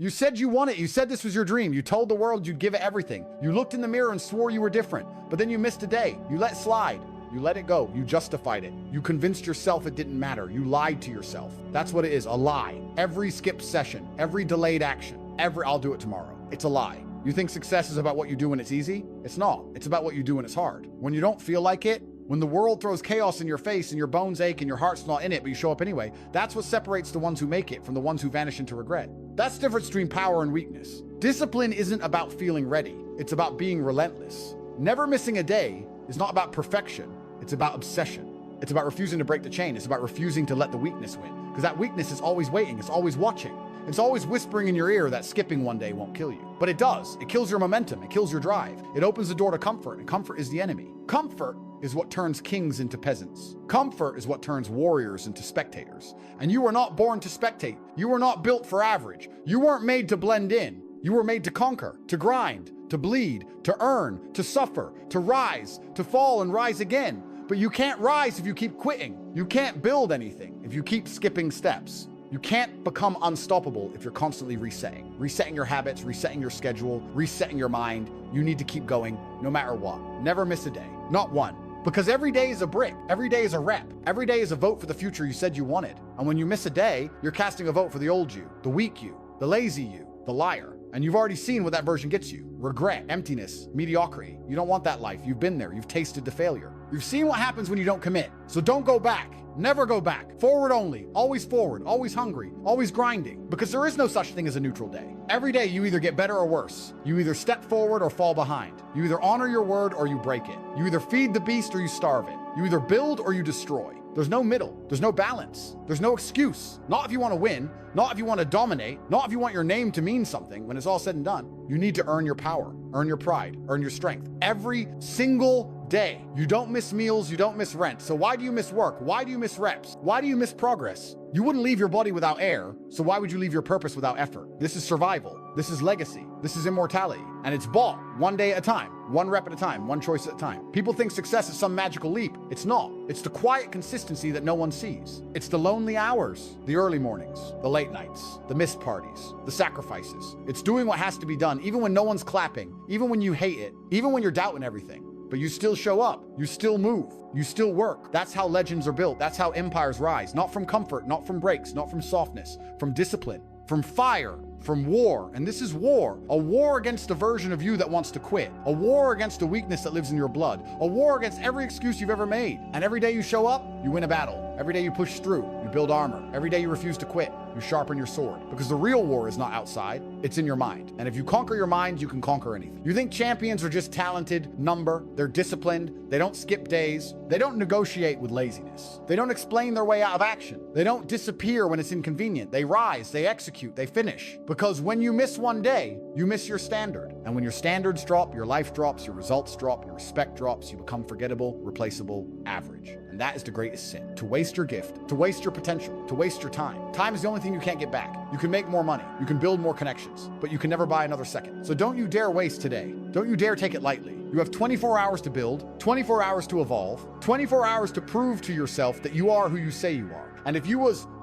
You said you won it. You said this was your dream. You told the world you'd give it everything. You looked in the mirror and swore you were different, but then you missed a day. You let slide. You let it go. You justified it. You convinced yourself it didn't matter. You lied to yourself. That's what it is, a lie. Every skipped session, every delayed action, every I'll do it tomorrow. It's a lie. You think success is about what you do when it's easy? It's not. It's about what you do when it's hard. When you don't feel like it, when the world throws chaos in your face and your bones ache and your heart's not in it, but you show up anyway, that's what separates the ones who make it from the ones who vanish into regret. That's the difference between power and weakness. Discipline isn't about feeling ready. It's about being relentless. Never missing a day is not about perfection. It's about obsession. It's about refusing to break the chain. It's about refusing to let the weakness win. Because that weakness is always waiting. It's always watching. It's always whispering in your ear that skipping one day won't kill you. But it does. It kills your momentum. It kills your drive. It opens the door to comfort, and comfort is the enemy. Comfort is what turns kings into peasants. Comfort is what turns warriors into spectators. And you were not born to spectate. You were not built for average. You weren't made to blend in. You were made to conquer, to grind, to bleed, to earn, to suffer, to rise, to fall and rise again. But you can't rise if you keep quitting. You can't build anything if you keep skipping steps. You can't become unstoppable if you're constantly resetting. Resetting your habits, resetting your schedule, resetting your mind. You need to keep going no matter what. Never miss a day. Not one. Because every day is a brick. Every day is a rep. Every day is a vote for the future you said you wanted. And when you miss a day, you're casting a vote for the old you, the weak you, the lazy you, the liar. And you've already seen what that version gets you. Regret, emptiness, mediocrity. You don't want that life. You've been there. You've tasted the failure. You've seen what happens when you don't commit. So don't go back. Never go back. Forward only. Always forward. Always hungry. Always grinding. Because there is no such thing as a neutral day. Every day you either get better or worse. You either step forward or fall behind. You either honor your word or you break it. You either feed the beast or you starve it. You either build or you destroy. There's no middle. There's no balance. There's no excuse. Not if you want to win. Not if you want to dominate. Not if you want your name to mean something when it's all said and done. You need to earn your power, earn your pride, earn your strength. Every single day. You don't miss meals, you don't miss rent. So why do you miss work? Why do you miss reps? Why do you miss progress? You wouldn't leave your body without air, so why would you leave your purpose without effort? This is survival. This is legacy. This is immortality. And it's bought one day at a time, one rep at a time, one choice at a time. People think success is some magical leap. It's not. It's the quiet consistency that no one sees. It's the lonely hours, the early mornings, the late nights, the missed parties, the sacrifices. It's doing what has to be done, even when no one's clapping, even when you hate it, even when you're doubting everything. But you still show up, you still move, you still work. That's how legends are built. That's how empires rise. Not from comfort, not from breaks, not from softness, from discipline, from fire, from war. And this is war. A war against a version of you that wants to quit. A war against a weakness that lives in your blood. A war against every excuse you've ever made. And every day you show up, you win a battle. Every day you push through, you build armor. Every day you refuse to quit, you sharpen your sword. Because the real war is not outside, it's in your mind. And if you conquer your mind, you can conquer anything. You think champions are just talented, number, they're disciplined, they don't skip days, they don't negotiate with laziness. They don't explain their way out of action. They don't disappear when it's inconvenient. They rise, they execute, they finish. Because when you miss one day, you miss your standard. And when your standards drop, your life drops, your results drop, your respect drops, you become forgettable, replaceable, average. And that is the greatest sin. To waste your gift, to waste your potential, to waste your time. Time is the only thing you can't get back. You can make more money, you can build more connections, but you can never buy another second. So don't you dare waste today. Don't you dare take it lightly. You have 24 hours to build, 24 hours to evolve, 24 hours to prove to yourself that you are who you say you are. And if you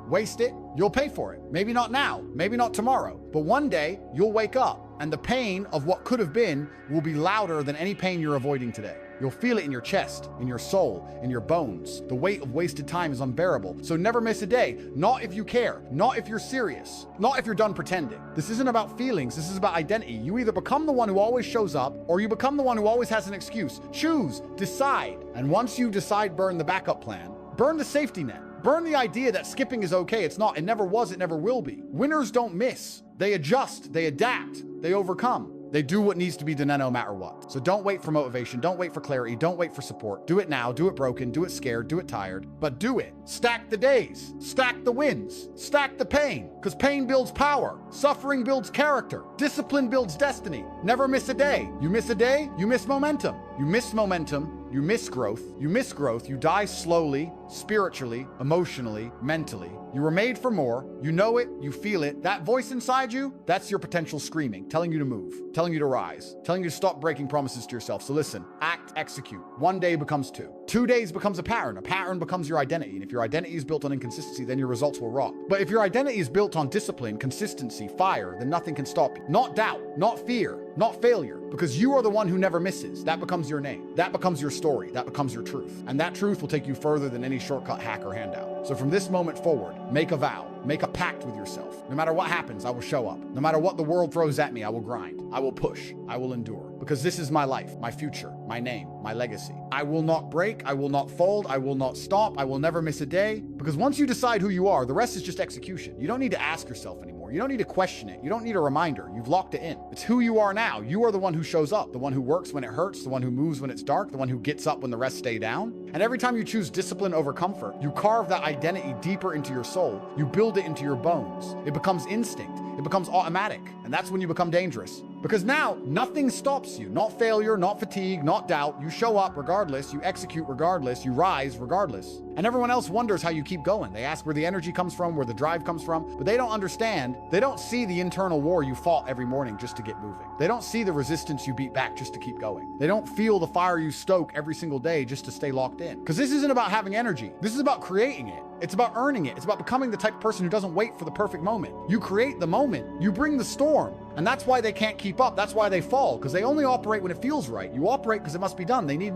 waste it, you'll pay for it. Maybe not now, maybe not tomorrow, but one day you'll wake up and the pain of what could have been will be louder than any pain you're avoiding today. You'll feel it in your chest, in your soul, in your bones. The weight of wasted time is unbearable. So never miss a day. Not if you care. Not if you're serious. Not if you're done pretending. This isn't about feelings. This is about identity. You either become the one who always shows up, or you become the one who always has an excuse. Choose. Decide. And once you decide, burn the backup plan. Burn the safety net. Burn the idea that skipping is okay. It's not. It never was. It never will be. Winners don't miss. They adjust. They adapt. They overcome. They do what needs to be done no matter what. So don't wait for motivation. Don't wait for clarity. Don't wait for support. Do it now. Do it broken. Do it scared. Do it tired. But do it. Stack the days. Stack the wins. Stack the pain. Because pain builds power. Suffering builds character. Discipline builds destiny. Never miss a day. You miss a day, you miss momentum. You miss momentum, you miss growth, you die slowly, spiritually, emotionally, mentally. You were made for more, you know it, you feel it. That voice inside you, that's your potential screaming, telling you to move, telling you to rise, telling you to stop breaking promises to yourself. So listen, act, execute. 1 day becomes 2. 2 days becomes a pattern becomes your identity. And if your identity is built on inconsistency, then your results will rock. But if your identity is built on discipline, consistency, fire, then nothing can stop you. Not doubt, not fear, not failure, because you are the one who never misses. That becomes your name. That becomes your story. That becomes your truth. And that truth will take you further than any shortcut hack or handout. So from this moment forward, make a vow, make a pact with yourself. No matter what happens, I will show up. No matter what the world throws at me, I will grind. I will push. I will endure. Because this is my life, my future, my name, my legacy. I will not break. I will not fold. I will not stop. I will never miss a day. Because once you decide who you are, the rest is just execution. You don't need to ask yourself anymore. You don't need to question it. You don't need a reminder. You've locked it in. It's who you are now. You are the one who shows up, the one who works when it hurts, the one who moves when it's dark, the one who gets up when the rest stay down. And every time you choose discipline over comfort, you carve that identity deeper into your soul. You build it into your bones. It becomes instinct. It becomes automatic. And that's when you become dangerous. Because now, nothing stops you. Not failure, not fatigue, not doubt. You show up regardless. You execute regardless. You rise regardless. And everyone else wonders how you keep going. They ask where the energy comes from, where the drive comes from. But they don't understand. They don't see the internal war you fought every morning just to get moving. They don't see the resistance you beat back just to keep going. They don't feel the fire you stoke every single day just to stay locked in. Because this isn't about having energy. This is about creating it. It's about earning it. It's about becoming the type of person who doesn't wait for the perfect moment. You create the moment. You bring the storm. And that's why they can't keep up. That's why they fall, because they only operate when it feels right. You operate because it must be done. They need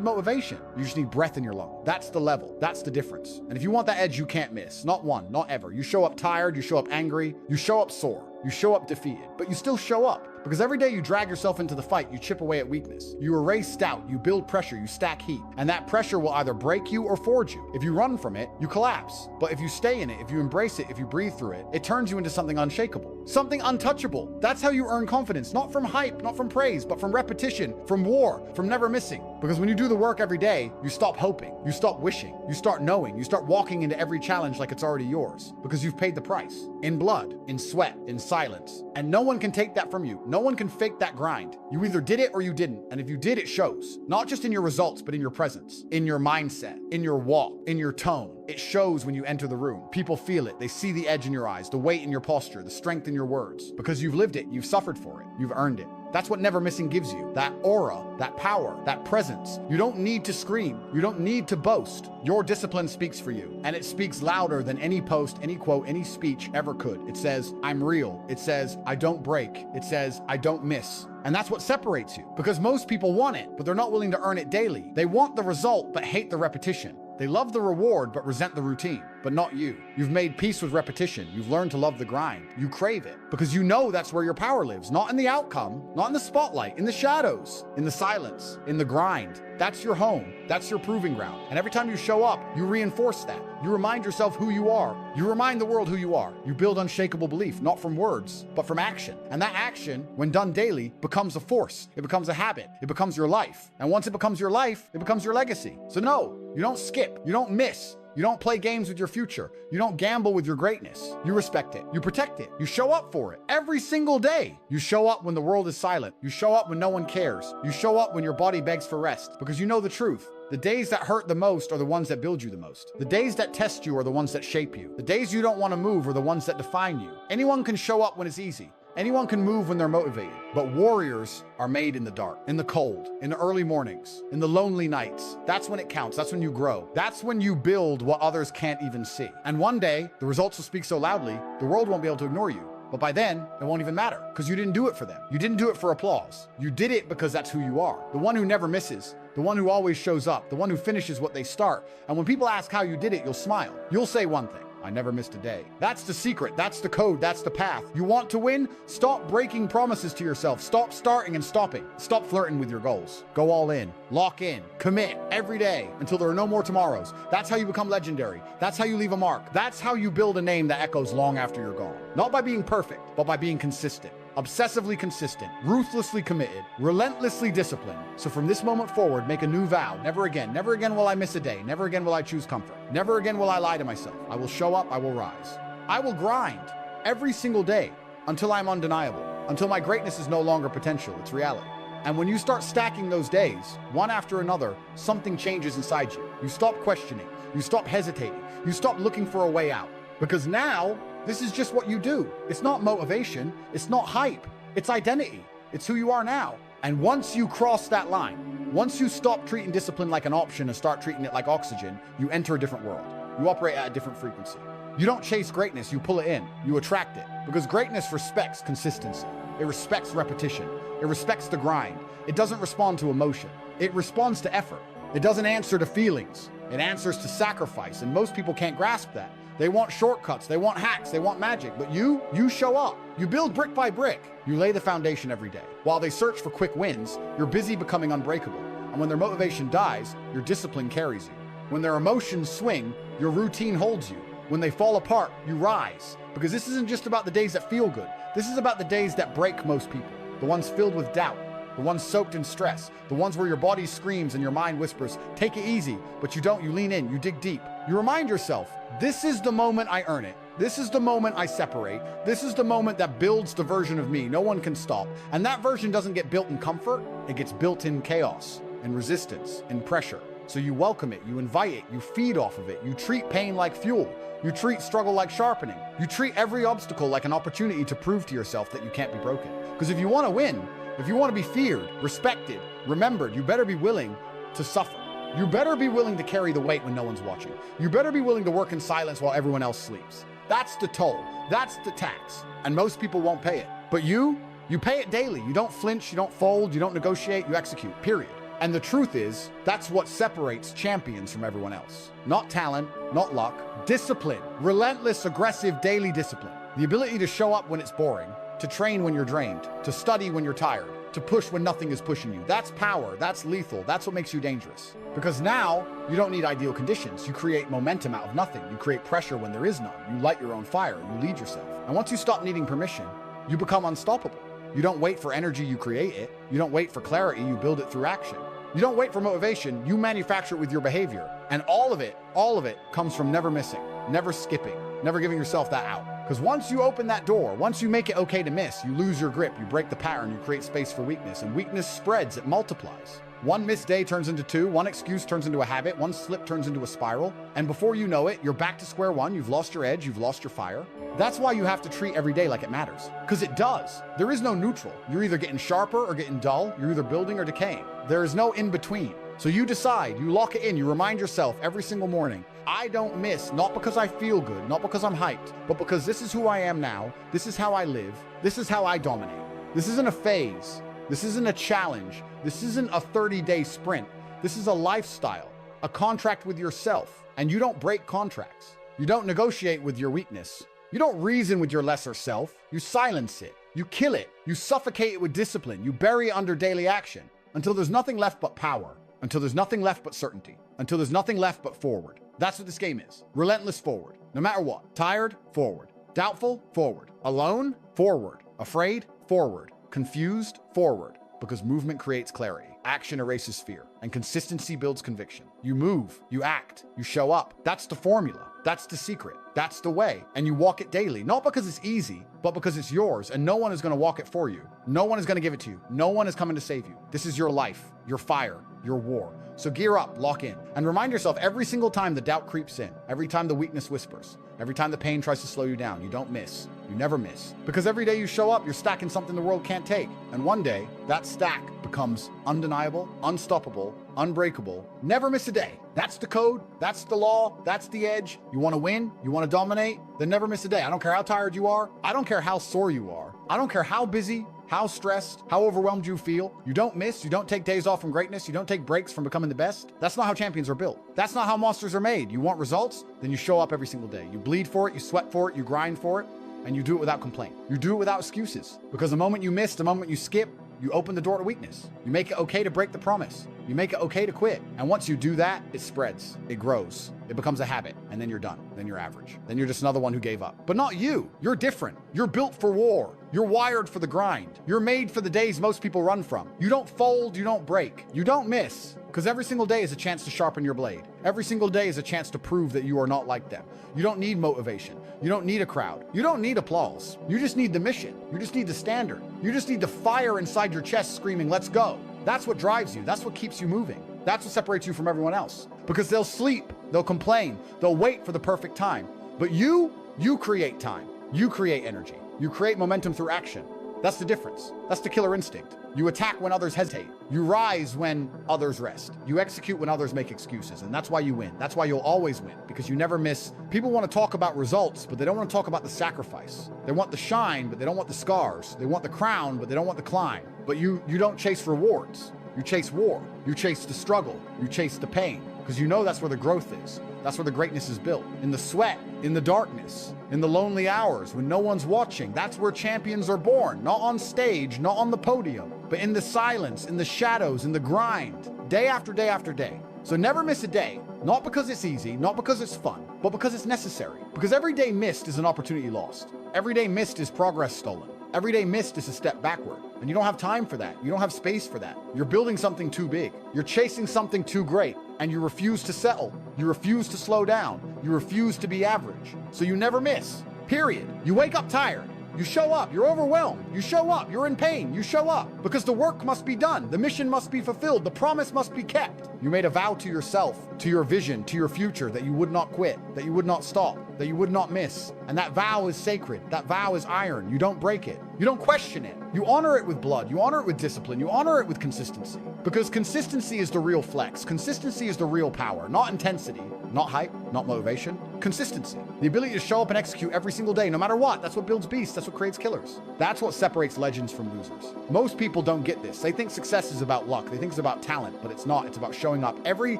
motivation. You just need breath in your lung. That's the level. That's the difference. And if you want that edge, you can't miss. Not one, not ever. You show up tired. You show up angry. You show up sore. You show up defeated. But you still show up. Because every day you drag yourself into the fight, you chip away at weakness. You erase doubt, you build pressure, you stack heat. And that pressure will either break you or forge you. If you run from it, you collapse. But if you stay in it, if you embrace it, if you breathe through it, it turns you into something unshakable, something untouchable. That's how you earn confidence, not from hype, not from praise, but from repetition, from war, from never missing. Because when you do the work every day, you stop hoping, you stop wishing, you start knowing, you start walking into every challenge like it's already yours. Because you've paid the price. In blood, in sweat, in silence. And no one can take that from you. No one can fake that grind. You either did it or you didn't. And if you did, it shows. Not just in your results, but in your presence, in your mindset, in your walk, in your tone. It shows when you enter the room. People feel it. They see the edge in your eyes, the weight in your posture, the strength in your words. Because you've lived it, you've suffered for it, you've earned it. That's what never missing gives you. That aura, that power, that presence. You don't need to scream. You don't need to boast. Your discipline speaks for you. And it speaks louder than any post, any quote, any speech ever could. It says, I'm real. It says, I don't break. It says, I don't miss. And that's what separates you. Because most people want it, but they're not willing to earn it daily. They want the result, but hate the repetition. They love the reward, but resent the routine. But not you. You've made peace with repetition. You've learned to love the grind. You crave it because you know that's where your power lives. Not in the outcome, not in the spotlight, in the shadows, in the silence, in the grind. That's your home. That's your proving ground. And every time you show up, you reinforce that. You remind yourself who you are. You remind the world who you are. You build unshakable belief, not from words, but from action. And that action, when done daily, becomes a force. It becomes a habit. It becomes your life. And once it becomes your life, it becomes your legacy. So no, you don't skip. You don't miss. You don't play games with your future. You don't gamble with your greatness. You respect it. You protect it. You show up for it every single day. You show up when the world is silent. You show up when no one cares. You show up when your body begs for rest because you know the truth. The days that hurt the most are the ones that build you the most. The days that test you are the ones that shape you. The days you don't want to move are the ones that define you. Anyone can show up when it's easy. Anyone can move when they're motivated, but warriors are made in the dark, in the cold, in the early mornings, in the lonely nights. That's when it counts. That's when you grow. That's when you build what others can't even see. And one day, the results will speak so loudly, the world won't be able to ignore you. But by then, it won't even matter because you didn't do it for them. You didn't do it for applause. You did it because that's who you are. The one who never misses, the one who always shows up, the one who finishes what they start. And when people ask how you did it, you'll smile. You'll say one thing. I never missed a day. That's the secret. That's the code. That's the path. You want to win? Stop breaking promises to yourself. Stop starting and stopping. Stop flirting with your goals. Go all in. Lock in. Commit every day until there are no more tomorrows. That's how you become legendary. That's how you leave a mark. That's how you build a name that echoes long after you're gone. Not by being perfect, but by being consistent. Obsessively consistent, ruthlessly committed, relentlessly disciplined. So from this moment forward, make a new vow. Never again will I miss a day. Never again will I choose comfort. Never again will I lie to myself. I will show up, I will rise. I will grind every single day until I'm undeniable, until my greatness is no longer potential, it's reality. And when you start stacking those days, one after another, something changes inside you. You stop questioning. You stop hesitating. You stop looking for a way out. Because now, this is just what you do. It's not motivation. It's not hype. It's identity. It's who you are now. And once you cross that line, once you stop treating discipline like an option and start treating it like oxygen, you enter a different world. You operate at a different frequency. You don't chase greatness, you pull it in. You attract it. Because greatness respects consistency. It respects repetition. It respects the grind. It doesn't respond to emotion. It responds to effort. It doesn't answer to feelings. It answers to sacrifice. And most people can't grasp that. They want shortcuts, they want hacks, they want magic. But you show up. You build brick by brick. You lay the foundation every day. While they search for quick wins, you're busy becoming unbreakable. And when their motivation dies, your discipline carries you. When their emotions swing, your routine holds you. When they fall apart, you rise. Because this isn't just about the days that feel good. This is about the days that break most people. The ones filled with doubt. The ones soaked in stress. The ones where your body screams and your mind whispers, take it easy, but you don't, you lean in, you dig deep. You remind yourself, this is the moment I earn it. This is the moment I separate. This is the moment that builds the version of me no one can stop. And that version doesn't get built in comfort, it gets built in chaos, in resistance, in pressure. So you welcome it, you invite it, you feed off of it, you treat pain like fuel. You treat struggle like sharpening. You treat every obstacle like an opportunity to prove to yourself that you can't be broken. Because if you want to win, if you want to be feared, respected, remembered, you better be willing to suffer. You better be willing to carry the weight when no one's watching. You better be willing to work in silence while everyone else sleeps. That's the toll. That's the tax. And most people won't pay it. But you pay it daily. You don't flinch, you don't fold, you don't negotiate, you execute, period. And the truth is, that's what separates champions from everyone else. Not talent, not luck, discipline. Relentless, aggressive, daily discipline. The ability to show up when it's boring, to train when you're drained, to study when you're tired, to push when nothing is pushing you. That's power, that's lethal, that's what makes you dangerous. Because now, you don't need ideal conditions. You create momentum out of nothing. You create pressure when there is none. You light your own fire, you lead yourself. And once you stop needing permission, you become unstoppable. You don't wait for energy, you create it. You don't wait for clarity, you build it through action. You don't wait for motivation, you manufacture it with your behavior. And all of it comes from never missing, never skipping, never giving yourself that out. Because once you open that door, once you make it okay to miss, you lose your grip, you break the pattern, you create space for weakness, and weakness spreads, it multiplies. One missed day turns into two, one excuse turns into a habit, one slip turns into a spiral, and before you know it, you're back to square one, you've lost your edge, you've lost your fire. That's why you have to treat every day like it matters. Because it does. There is no neutral. You're either getting sharper or getting dull, you're either building or decaying. There is no in between. So you decide, you lock it in, you remind yourself every single morning, I don't miss, not because I feel good, not because I'm hyped, but because this is who I am now, this is how I live, this is how I dominate. This isn't a phase, this isn't a challenge, this isn't a 30-day sprint, this is a lifestyle, a contract with yourself, and you don't break contracts. You don't negotiate with your weakness. You don't reason with your lesser self, you silence it, you kill it, you suffocate it with discipline, you bury it under daily action, until there's nothing left but power, until there's nothing left but certainty, until there's nothing left but forward. That's what this game is. Relentless forward. No matter what. Tired? Forward. Doubtful? Forward. Alone? Forward. Afraid? Forward. Confused? Forward. Because movement creates clarity. Action erases fear. And consistency builds conviction. You move. You act. You show up. That's the formula. That's the secret. That's the way. And you walk it daily. Not because it's easy, but because it's yours. And no one is going to walk it for you. No one is going to give it to you. No one is coming to save you. This is your life, your fire, your war. So gear up, lock in, and remind yourself every single time the doubt creeps in, every time the weakness whispers, every time the pain tries to slow you down, you don't miss. You never miss. Because every day you show up, you're stacking something the world can't take. And one day, that stack becomes undeniable, unstoppable, unbreakable. Never miss a day. That's the code. That's the law. That's the edge. You want to win? You want to dominate? Then never miss a day. I don't care how tired you are. I don't care how sore you are. I don't care how busy, how stressed, how overwhelmed you feel. You don't miss. You don't take days off from greatness. You don't take breaks from becoming the best. That's not how champions are built. That's not how monsters are made. You want results? Then you show up every single day. You bleed for it. You sweat for it. You grind for it. And you do it without complaint. You do it without excuses. Because the moment you miss, the moment you skip, you open the door to weakness. You make it okay to break the promise. You make it okay to quit. And once you do that, it spreads. It grows. It becomes a habit. And then you're done. Then you're average. Then you're just another one who gave up. But not you. You're different. You're built for war. You're wired for the grind. You're made for the days most people run from. You don't fold. You don't break. You don't miss. Because every single day is a chance to sharpen your blade. Every single day is a chance to prove that you are not like them. You don't need motivation. You don't need a crowd. You don't need applause. You just need the mission. You just need the standard. You just need the fire inside your chest screaming, let's go. That's what drives you. That's what keeps you moving. That's what separates you from everyone else. Because they'll sleep, they'll complain, they'll wait for the perfect time. But you create time. You create energy. You create momentum through action. That's the difference. That's the killer instinct. You attack when others hesitate. You rise when others rest. You execute when others make excuses. And that's why you win. That's why you'll always win, because you never miss. People want to talk about results, but they don't want to talk about the sacrifice. They want the shine, but they don't want the scars. They want the crown, but they don't want the climb. But you don't chase rewards. You chase war. You chase the struggle. You chase the pain, because you know that's where the growth is. That's where the greatness is built. In the sweat, in the darkness, in the lonely hours when no one's watching. That's where champions are born. Not on stage, not on the podium, but in the silence, in the shadows, in the grind, day after day after day. So never miss a day, not because it's easy, not because it's fun, but because it's necessary. Because every day missed is an opportunity lost. Every day missed is progress stolen. Every day missed is a step backward. And you don't have time for that. You don't have space for that. You're building something too big. You're chasing something too great. And you refuse to settle. You refuse to slow down. You refuse to be average. So you never miss. Period. You wake up tired. You show up. You're overwhelmed. You show up. You're in pain. You show up. Because the work must be done. The mission must be fulfilled. The promise must be kept. You made a vow to yourself, to your vision, to your future, that you would not quit, that you would not stop, that you would not miss. And that vow is sacred. That vow is iron. You don't break it. You don't question it. You honor it with blood. You honor it with discipline. You honor it with consistency. Because consistency is the real flex. Consistency is the real power, not intensity, not hype, not motivation. Consistency. The ability to show up and execute every single day, no matter what. That's what builds beasts. That's what creates killers. That's what separates legends from losers. Most people don't get this. They think success is about luck. They think it's about talent, but it's not. It's about showing up every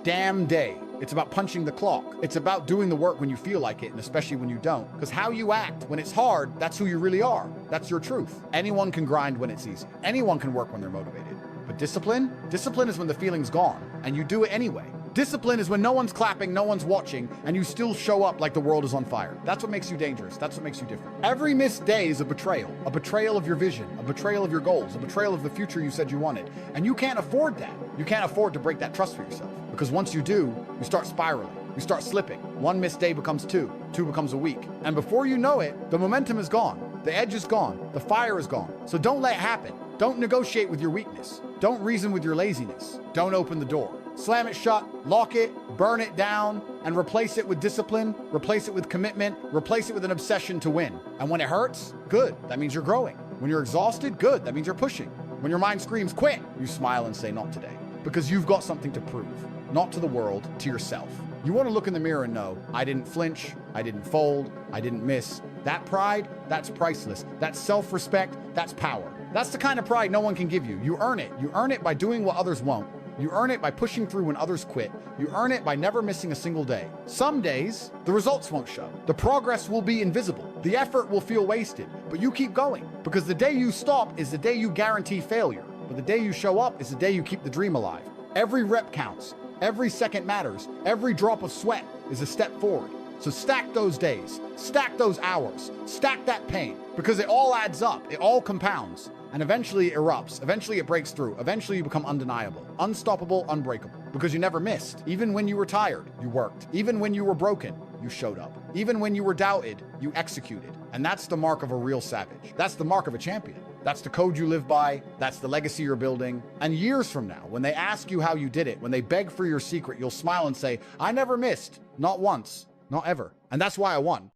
damn day. It's about punching the clock. It's about doing the work when you feel like it, and especially when you don't. Because how you act when it's hard, that's who you really are. That's your truth. Anyone can grind when it's easy. Anyone can work when they're motivated. But discipline? Discipline is when the feeling's gone, and you do it anyway. Discipline is when no one's clapping, no one's watching, and you still show up like the world is on fire. That's what makes you dangerous. That's what makes you different. Every missed day is a betrayal of your vision, a betrayal of your goals, a betrayal of the future you said you wanted. And you can't afford that. You can't afford to break that trust for yourself. Because once you do, you start spiraling. You start slipping. One missed day becomes two becomes a week. And before you know it, the momentum is gone. The edge is gone. The fire is gone. So don't let it happen. Don't negotiate with your weakness. Don't reason with your laziness. Don't open the door. Slam it shut, lock it, burn it down, and replace it with discipline, replace it with commitment, replace it with an obsession to win. And when it hurts, good. That means you're growing. When you're exhausted, good. That means you're pushing. When your mind screams, quit, you smile and say, not today. Because you've got something to prove. Not to the world, to yourself. You want to look in the mirror and know, I didn't flinch, I didn't fold, I didn't miss. That pride, that's priceless. That's self-respect, that's power. That's the kind of pride no one can give you. You earn it. You earn it by doing what others won't. You earn it by pushing through when others quit. You earn it by never missing a single day. Some days, the results won't show. The progress will be invisible. The effort will feel wasted, but you keep going. Because the day you stop is the day you guarantee failure. But the day you show up is the day you keep the dream alive. Every rep counts. Every second matters. Every drop of sweat is a step forward. So stack those days, stack those hours, stack that pain, because it all adds up, it all compounds, and eventually it erupts, eventually it breaks through, eventually you become undeniable, unstoppable, unbreakable, because you never missed. Even when you were tired, you worked. Even when you were broken, you showed up. Even when you were doubted, you executed. And that's the mark of a real savage. That's the mark of a champion. That's the code you live by. That's the legacy you're building. And years from now, when they ask you how you did it, when they beg for your secret, you'll smile and say, I never missed. Not once. Not ever. And that's why I won.